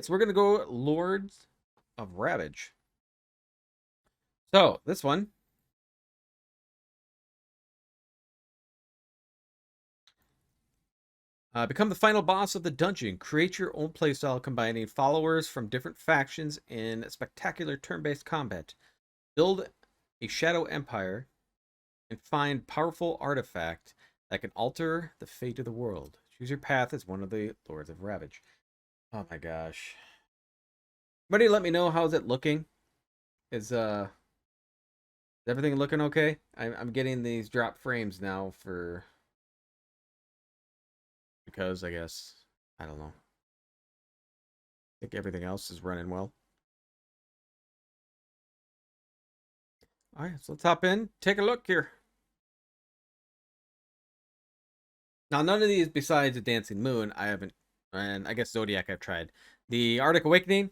So we're going to go Lords of Ravage. So, this one. Become the final boss of the dungeon. Create your own playstyle combining followers from different factions in spectacular turn-based combat. Build a shadow empire and find powerful artifact that can alter the fate of the world. Choose your path as one of the Lords of Ravage. Oh my gosh. Somebody let me know, how's it looking? Is everything looking okay? I'm getting these drop frames now because I guess I don't know. I think everything else is running well. All right, so let's hop in, take a look here. Now, none of these besides the Dancing Moon I haven't, and I guess Zodiac I've tried. The Arctic Awakening,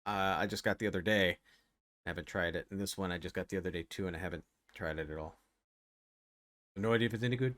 I just got the other day. I haven't tried it. And this one I just got the other day too, and I haven't tried it at all. No idea if it's any good.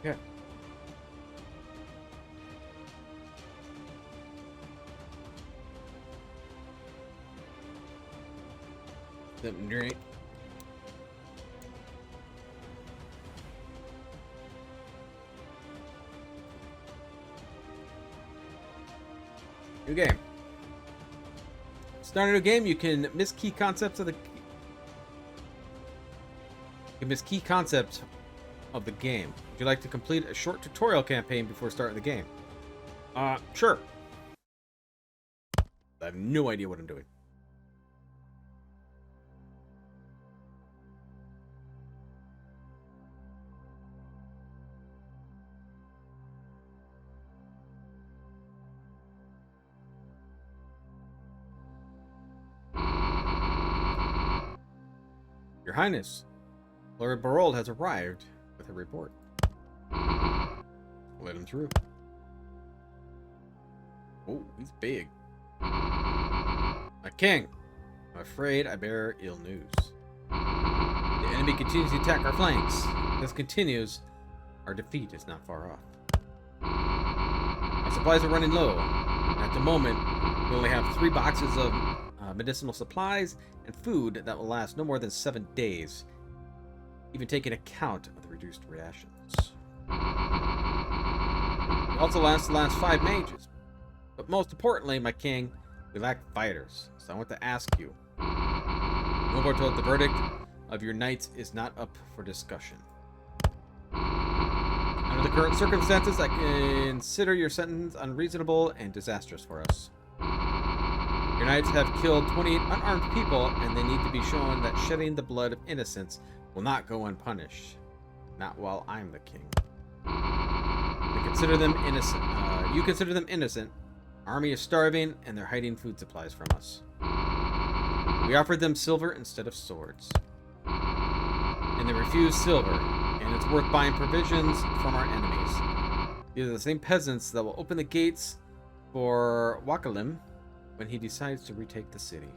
Yeah. Something to drink. New game. Start a new game. You can miss key concepts of the. You can miss key concepts of the game. Would you like to complete a short tutorial campaign before starting the game? Sure. I have no idea what I'm doing. Your Highness, Lord Barold has arrived with a report. Let him through. Oh, he's big. My king, I'm afraid I bear ill news. The enemy continues to attack our flanks. If this continues, our defeat is not far off. Our supplies are running low. At the moment, we only have 3 boxes of medicinal supplies and food that will last no more than 7 days, even taking account of the reduced rations. We also last the last 5 mages. But most importantly, my king, we lack fighters. So I want to ask you. Nobody told the verdict of your knights is not up for discussion. Under the current circumstances, I consider your sentence unreasonable and disastrous for us. Your knights have killed 28 unarmed people, and they need to be shown that shedding the blood of innocents will not go unpunished. Not while I'm the king. I consider them innocent. You consider them innocent. Army is starving, and they're hiding food supplies from us. We offered them silver instead of swords. And they refused silver, and it's worth buying provisions from our enemies. These are the same peasants that will open the gates for Wakalim when he decides to retake the city.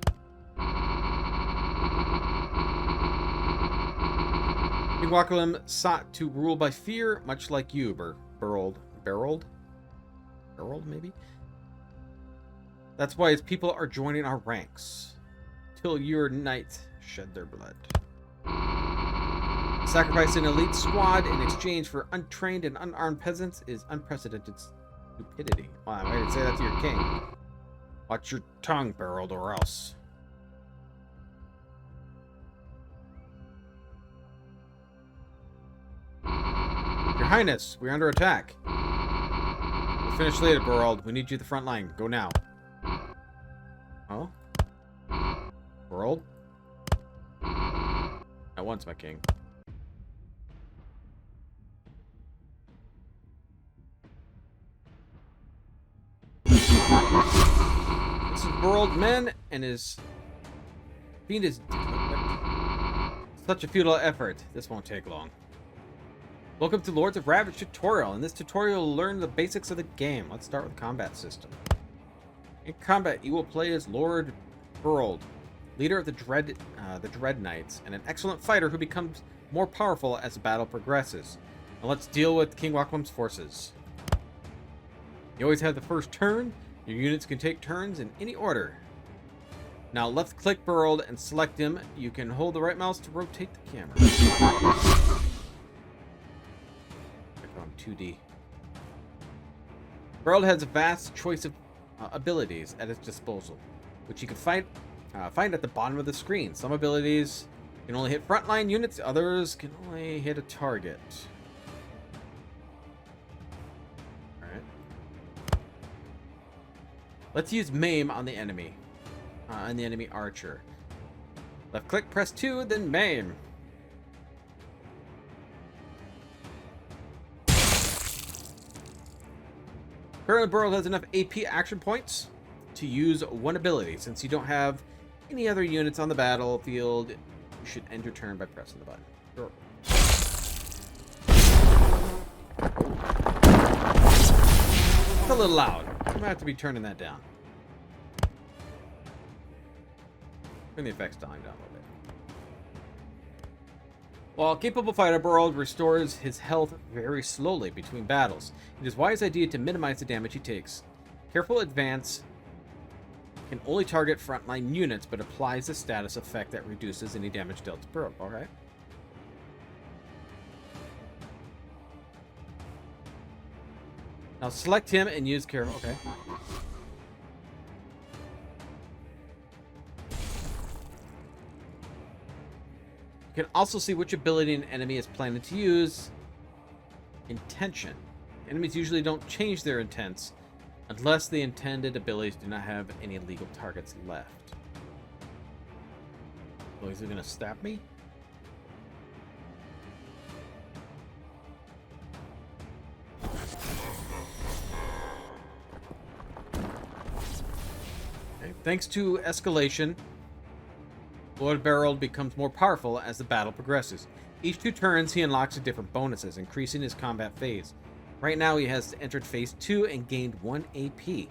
King Wakalim sought to rule by fear, much like you, Barold, maybe? That's why his people are joining our ranks, till your knights shed their blood. Sacrificing an elite squad in exchange for untrained and unarmed peasants is unprecedented stupidity. Wow, I didn't say that to your king. Watch your tongue, Barold, or else. Your Highness, we're under attack. We'll finish later, Barold. We need you at the front line. Go now. Oh? Barold? At once, my king. This is Barold men and his fiend is such a futile effort. This won't take long. Welcome to Lords of Ravage tutorial. In this tutorial, you'll learn the basics of the game. Let's start with the combat system. In combat, you will play as Lord Burld, leader of the Dread Knights, and an excellent fighter who becomes more powerful as the battle progresses. Now let's deal with King Wakam's forces. You always have the first turn. Your units can take turns in any order. Now left-click Burld and select him. You can hold the right mouse to rotate the camera. Click on 2D. Burld has a vast choice of abilities at his disposal, which you can find at the bottom of the screen. Some abilities can only hit frontline units, others can only hit a target. Alright. Let's use Maim on the enemy. On the enemy archer. Left click, press 2, then Maim. Currently, Burld has enough AP action points to use one ability. Since you don't have any other units on the battlefield, you should end your turn by pressing the button. Sure. It's a little loud. I'm gonna have to be turning that down. Turn the effects down a little bit. While a capable fighter, Burld restores his health very slowly between battles. It is a wise idea to minimize the damage he takes. Careful advance can only target frontline units, but applies a status effect that reduces any damage dealt to Burld. Alright. Now select him and use careful. Okay. You can also see which ability an enemy is planning to use. Intention. Enemies usually don't change their intents unless the intended abilities do not have any legal targets left. So is he going to stab me? Okay. Thanks to escalation, Lord Burld becomes more powerful as the battle progresses. Each 2 turns, he unlocks different bonuses, increasing his combat phase. Right now, he has entered phase 2 and gained 1 AP,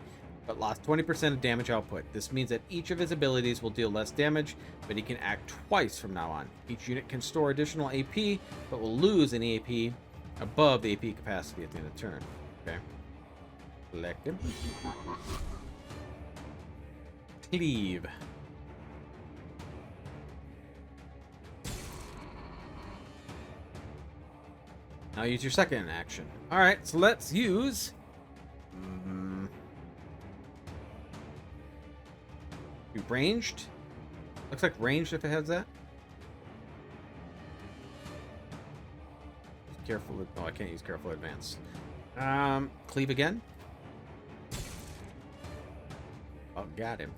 but lost 20% of damage output. This means that each of his abilities will deal less damage, but he can act twice from now on. Each unit can store additional AP, but will lose any AP above the AP capacity at the end of the turn. Okay. Select him. Cleave. Now use your second action. Alright, so let's use... Be ranged? Looks like ranged if it has that. Careful... Oh, I can't use careful advance. Cleave again. Oh, got him.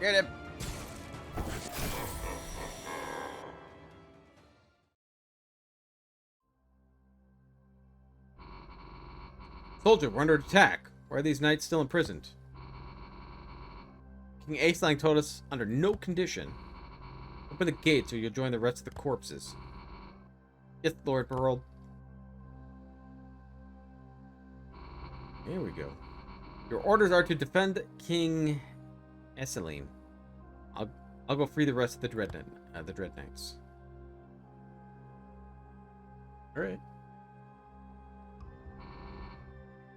Get him! Soldier, we're under attack. Why are these knights still imprisoned? King Aisling told us under no condition. Open the gates or you'll join the rest of the corpses. Yes, Lord Burld. Here we go. Your orders are to defend King Aisling. I'll go free the rest of the Dread Knights. All right.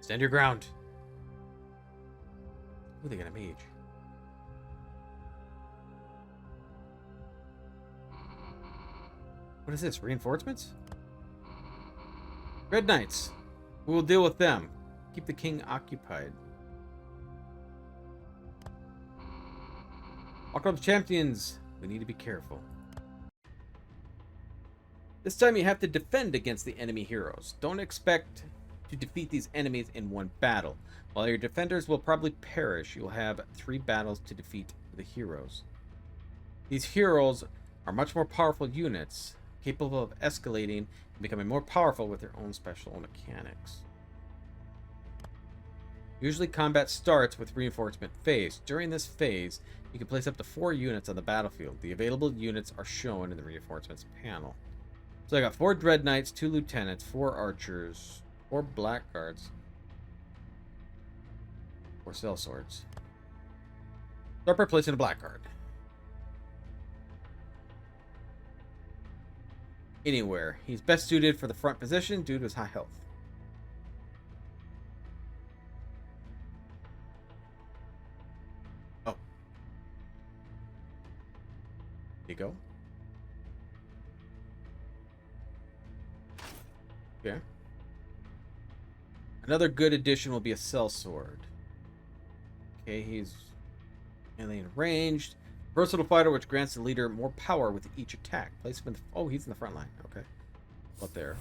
Stand your ground. Ooh, they got a mage. What is this? Reinforcements? Dread Knights. We will deal with them. Keep the king occupied. Welcome champions. We need to be careful. This time you have to defend against the enemy heroes. Don't expect to defeat these enemies in one battle. While your defenders will probably perish, you'll have 3 battles to defeat the heroes. These heroes are much more powerful units, capable of escalating and becoming more powerful with their own special mechanics. Usually combat starts with reinforcement phase. During this phase, you can place up to 4 units on the battlefield. The available units are shown in the reinforcements panel. So I got 4 Dread Knights, 2 Lieutenants, 4 Archers, 4 Blackguards, 4 Sellswords. Start by placing a Blackguard. Anywhere. He's best suited for the front position due to his high health. Oh. There you go. Okay. Another good addition will be a Sellsword. Okay, he's alien ranged. Versatile fighter, which grants the leader more power with each attack. Place him in the... Oh, he's in the front line. Okay. Up there.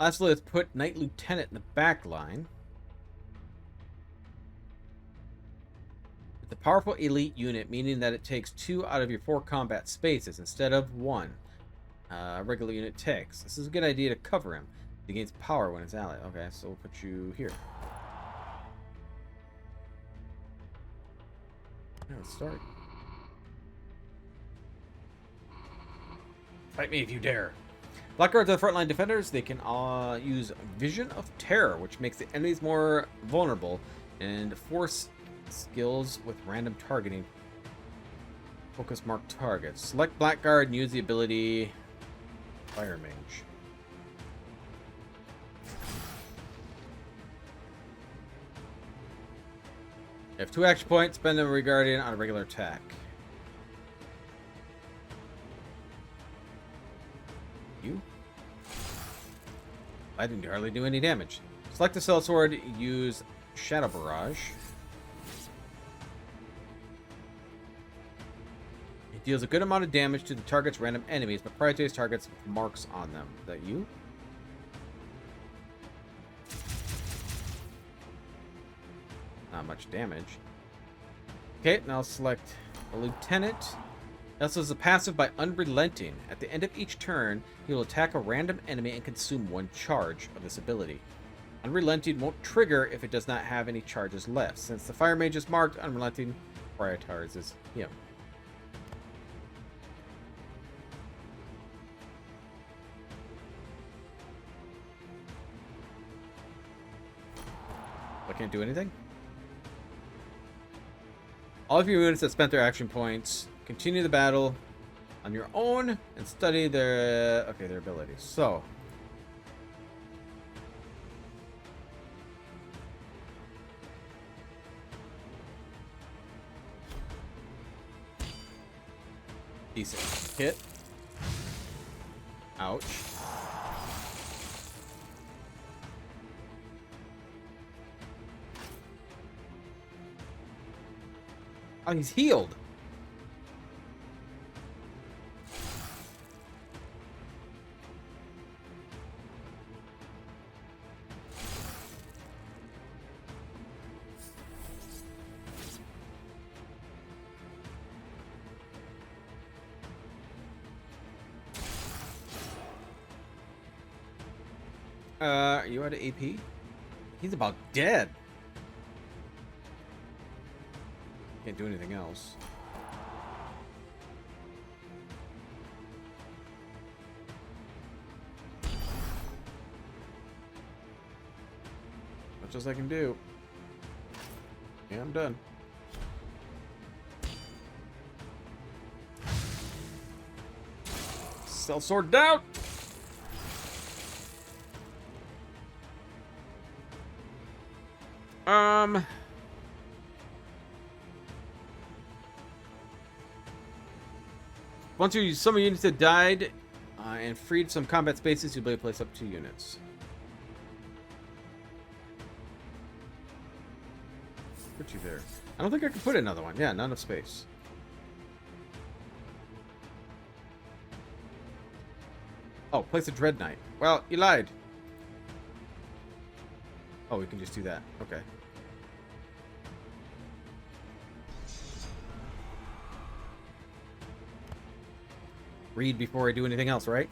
Lastly, let's put Knight Lieutenant in the back line. It's a powerful elite unit, meaning that it takes 2 out of your 4 combat spaces instead of 1. A regular unit takes. This is a good idea to cover him. He gains power when it's allied. Okay, so we'll put you here. Let's start. Fight me if you dare. Blackguards are the frontline defenders. They can use Vision of Terror, which makes the enemies more vulnerable, and force skills with random targeting. Focus mark targets. Select Blackguard and use the ability Fire Mage. You have 2 action points. Spend them regarding on a regular attack. You? I didn't hardly do any damage. Select the Sellsword. Use Shadow Barrage. It deals a good amount of damage to the target's random enemies, but prioritizes targets with marks on them. Is that you? Not much damage. Okay, now I'll select a Lieutenant. Also is a passive by Unrelenting. At the end of each turn, he will attack a random enemy and consume 1 charge of this ability. Unrelenting won't trigger if it does not have any charges left. Since the Fire Mage is marked, Unrelenting prioritizes him. I can't do anything? All of your units that spent their action points continue the battle on your own and study their abilities. So decent hit. Ouch. Oh, he's healed. Are you out of AP? He's about dead. Can't do anything else. Much as I can do. Yeah, I'm done. Sellsword down! Once you use some units that died and freed some combat spaces, you'll be able to place up 2 units. Put you there. I don't think I can put another one. Yeah, not enough space. Oh, place a Dread Knight. Well, you lied. Oh, we can just do that. Okay. Read before I do anything else, right?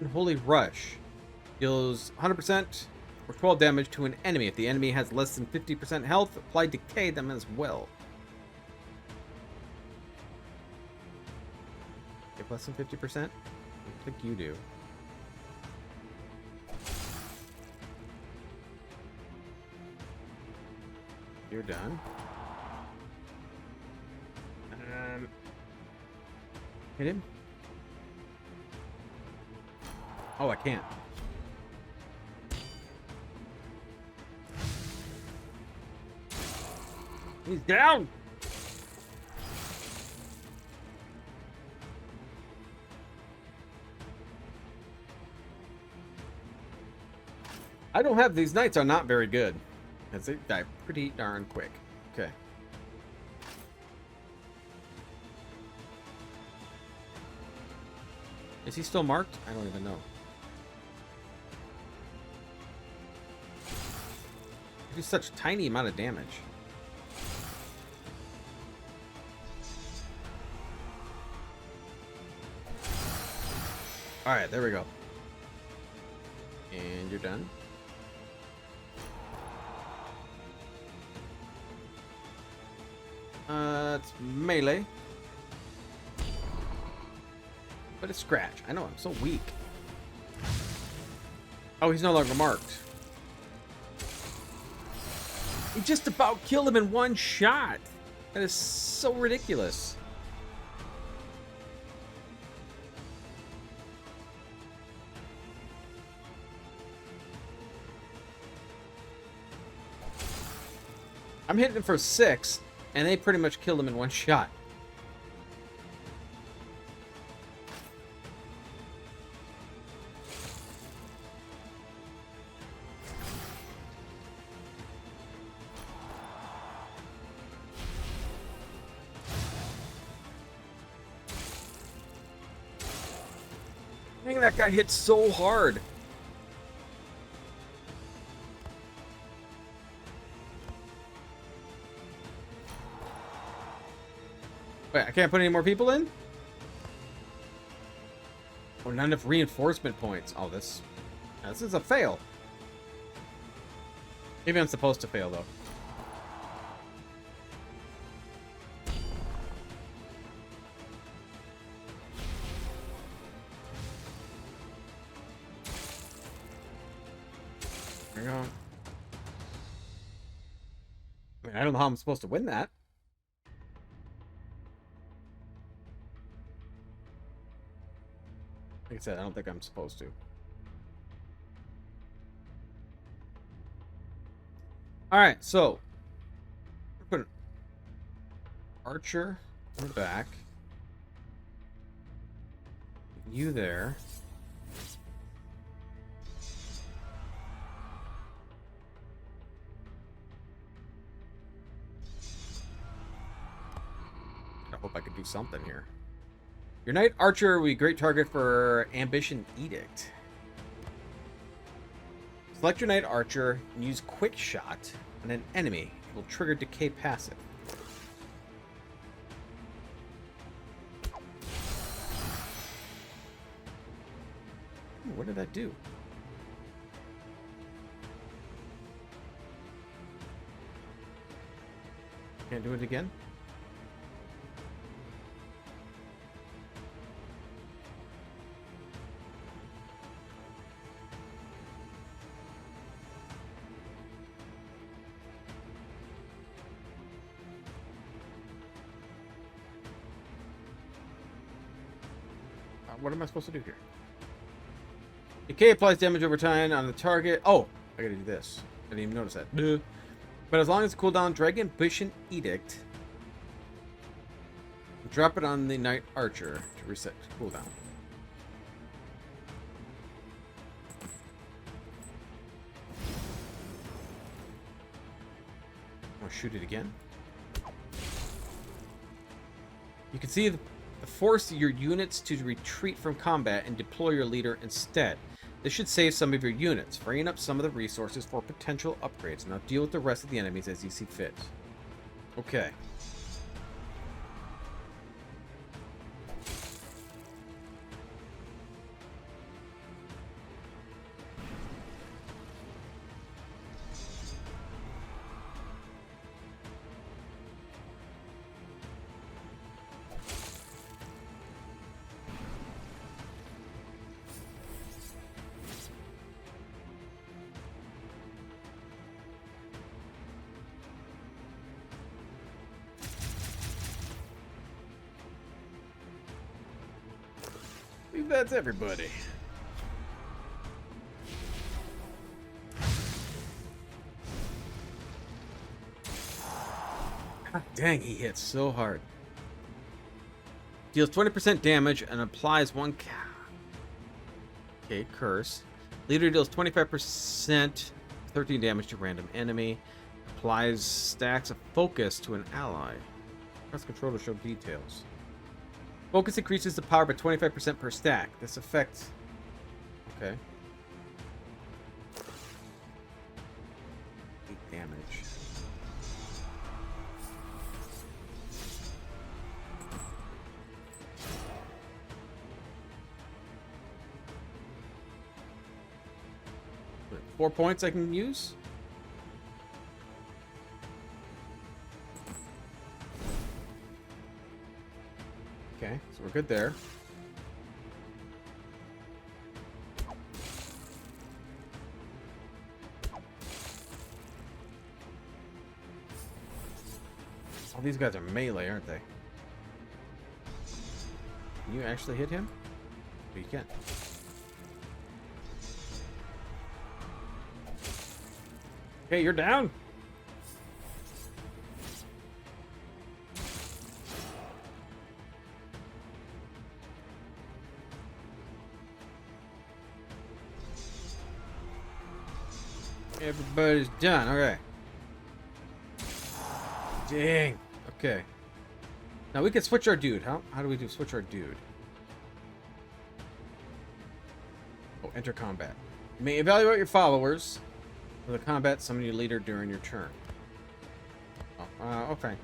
Unholy Rush. Deals 100% or 12 damage to an enemy. If the enemy has less than 50% health, apply decay them as well. If less than 50%? I think you do. You're done. Hit him? Oh, I can't. He's down! I don't have... These knights are not very good. As they die pretty darn quick. Okay. Is he still marked? I don't even know. He does such a tiny amount of damage. Alright, there we go. And you're done. It's melee. But it's scratch. I know, I'm so weak. Oh, he's no longer marked. He just about killed him in one shot. That is so ridiculous. I'm hitting him for 6, and they pretty much killed him in one shot. Dang, that guy hit so hard. Wait, I can't put any more people in? Oh, not enough reinforcement points. Oh, this is a fail. Maybe I'm supposed to fail, though. There you go. I mean, I don't know how I'm supposed to win that. Like I said, I don't think I'm supposed to. Alright, so we're putting Archer on the back. You there. I hope I could do something here. Your Knight Archer will be a great target for Ambition Edict. Select your Knight Archer and use Quick Shot on an enemy. It will trigger Decay passive. Ooh, what did that do? Can't do it again? What am I supposed to do here? Decay applies damage over time on the target. Oh, I gotta do this. I didn't even notice that. Duh. But as long as cooldown, Dragon Ambition Edict. Drop it on the Knight Archer to reset cooldown. I'll shoot it again. You can see the force your units to retreat from combat and deploy your leader instead. This should save some of your units, freeing up some of the resources for potential upgrades. Now deal with the rest of the enemies as you see fit. Okay. think that's everybody. God dang, he hits so hard. Deals 20% damage and applies one. Okay, curse. Leader deals 25%, 13 damage to random enemy. Applies stacks of focus to an ally. Press control to show details. Focus increases the power by 25% per stack. This effect. Okay. 8 damage. Wait, 4 points I can use? Okay, so we're good there. All these guys are melee, aren't they? Can you actually hit him? Oh, you can. Okay, you're down. Everybody's done. Okay. Dang. Okay. Now we can switch our dude. How do we do switch our dude? Oh, enter combat. You may evaluate your followers. For the combat, summon your leader during your turn. Oh, okay.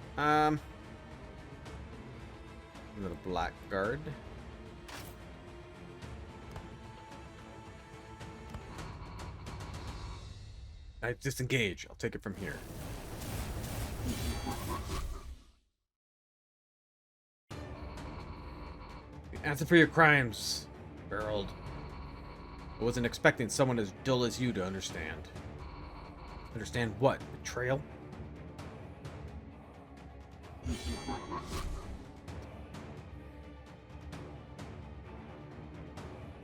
Little blackguard. I disengage. I'll take it from here. Answer for your crimes, Barreled. I wasn't expecting someone as dull as you to understand. Understand what? Betrayal? Will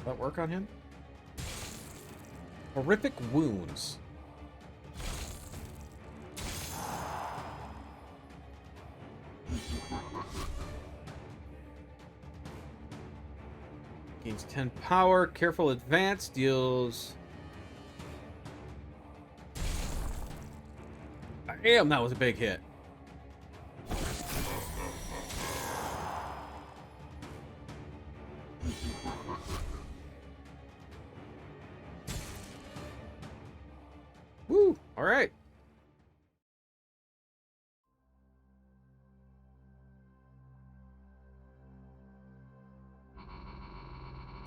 that work on him? Horrific wounds. Gains 10 power. Careful advance deals. Damn, that was a big hit. Woo! All right.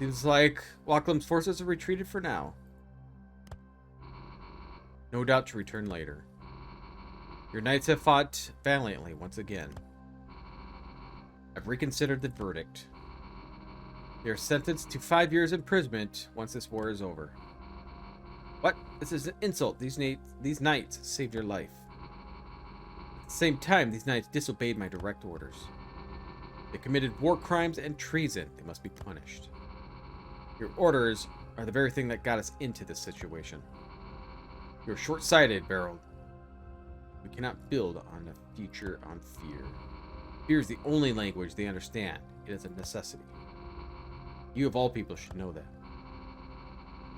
Seems like Walklam's forces have retreated for now. No doubt to return later. Your knights have fought valiantly once again. I've reconsidered the verdict. They are sentenced to 5 years imprisonment once this war is over. What? This is an insult. These knights saved your life. At the same time, these knights disobeyed my direct orders. They committed war crimes and treason. They must be punished. Your orders are the very thing that got us into this situation. You're short-sighted, Beryl. We cannot build on a future on fear. Fear is the only language they understand. It is a necessity. You of all people should know that.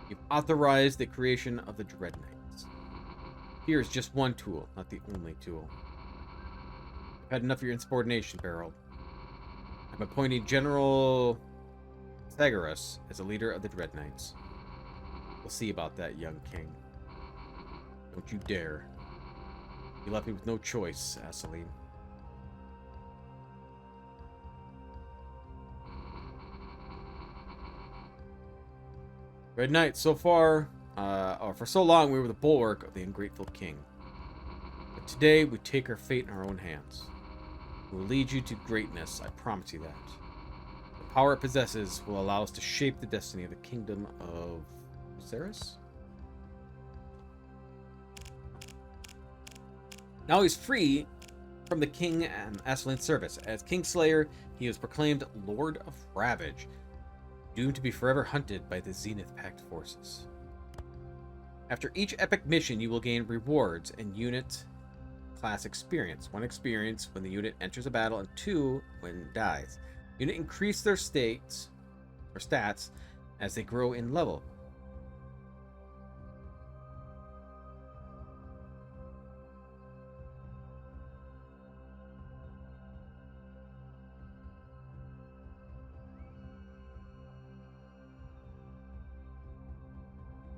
You've authorized the creation of the Dread Knights. Fear is just one tool, not the only tool. I've had enough of your insubordination, Beryl. I'm appointing General Sagarus as a leader of the Dread Knights. We'll see about that, young king. Don't you dare. You left me with no choice, Asaline. Red Knight, so far, or for so long, we were the bulwark of the ungrateful king. But today, we take our fate in our own hands. We will lead you to greatness, I promise you that. The power it possesses will allow us to shape the destiny of the kingdom of Ceres? Now he's free from the king and Aslan's service. As Kingslayer, he was proclaimed Lord of Ravage. doomed to be forever hunted by the Zenith Pact forces. After each epic mission, you will gain rewards and unit class experience. 1 experience when the unit enters a battle, and 2 when it dies. Unit increase their states or stats as they grow in level.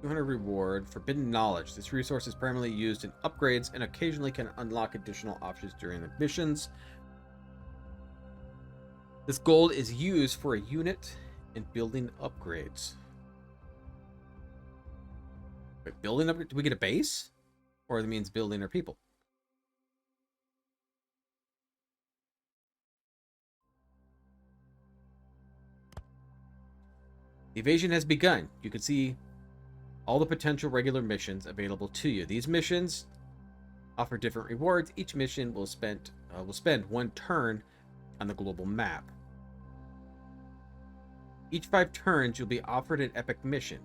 $200 reward. Forbidden knowledge. This resource is primarily used in upgrades and occasionally can unlock additional options during the missions. This gold is used for a unit and building upgrades. Wait, building upgrade? Do we get a base? Or it means building our people? The evasion has begun. You can see all the potential regular missions available to you. These missions offer different rewards. Each mission will spend 1 turn on the global map. Each 5 turns, you'll be offered an epic mission.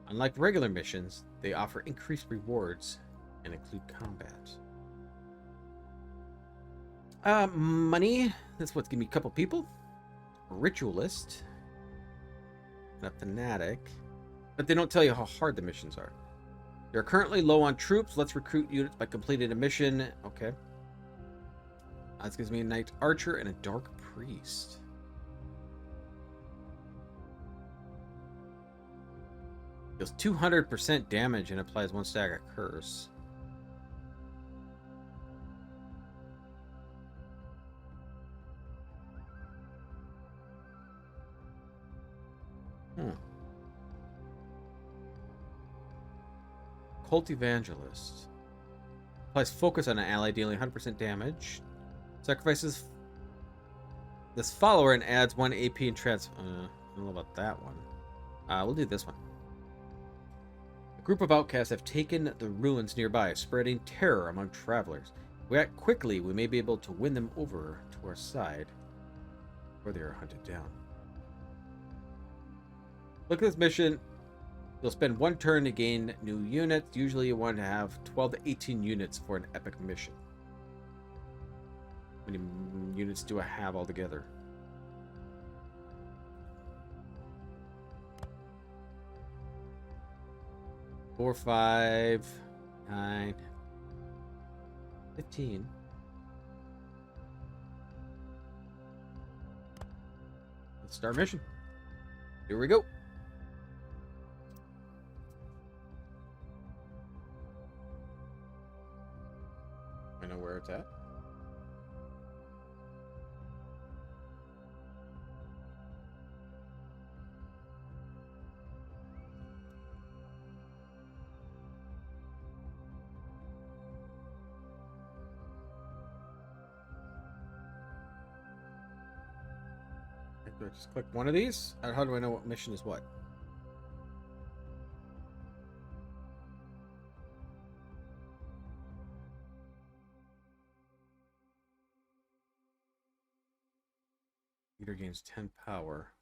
Unlike regular missions, they offer increased rewards and include combat. Money. That's what's giving me a couple people. A ritualist. And a fanatic. But they don't tell you how hard the missions are. You're currently low on troops. Let's recruit units by completing a mission. Okay. This gives me a knight archer and a dark priest. Deals 200% damage and applies 1 stagger curse. Cult Evangelist. Applies focus on an ally, dealing 100% damage. Sacrifices this follower and adds 1 AP and trans... I don't know about that one. We'll do this one. A group of outcasts have taken the ruins nearby, spreading terror among travelers. If we act quickly, we may be able to win them over to our side, or they are hunted down. Look at this mission. You'll spend 1 turn to gain new units. Usually you want to have 12 to 18 units for an epic mission. How many units do I have altogether? Four, 5, 9, 15. Let's start mission. Here we go. I know where it's at. Do I just click one of these? How do I know what mission is what? Leader gains 10 power.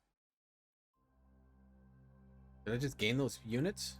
Did I just gain those units?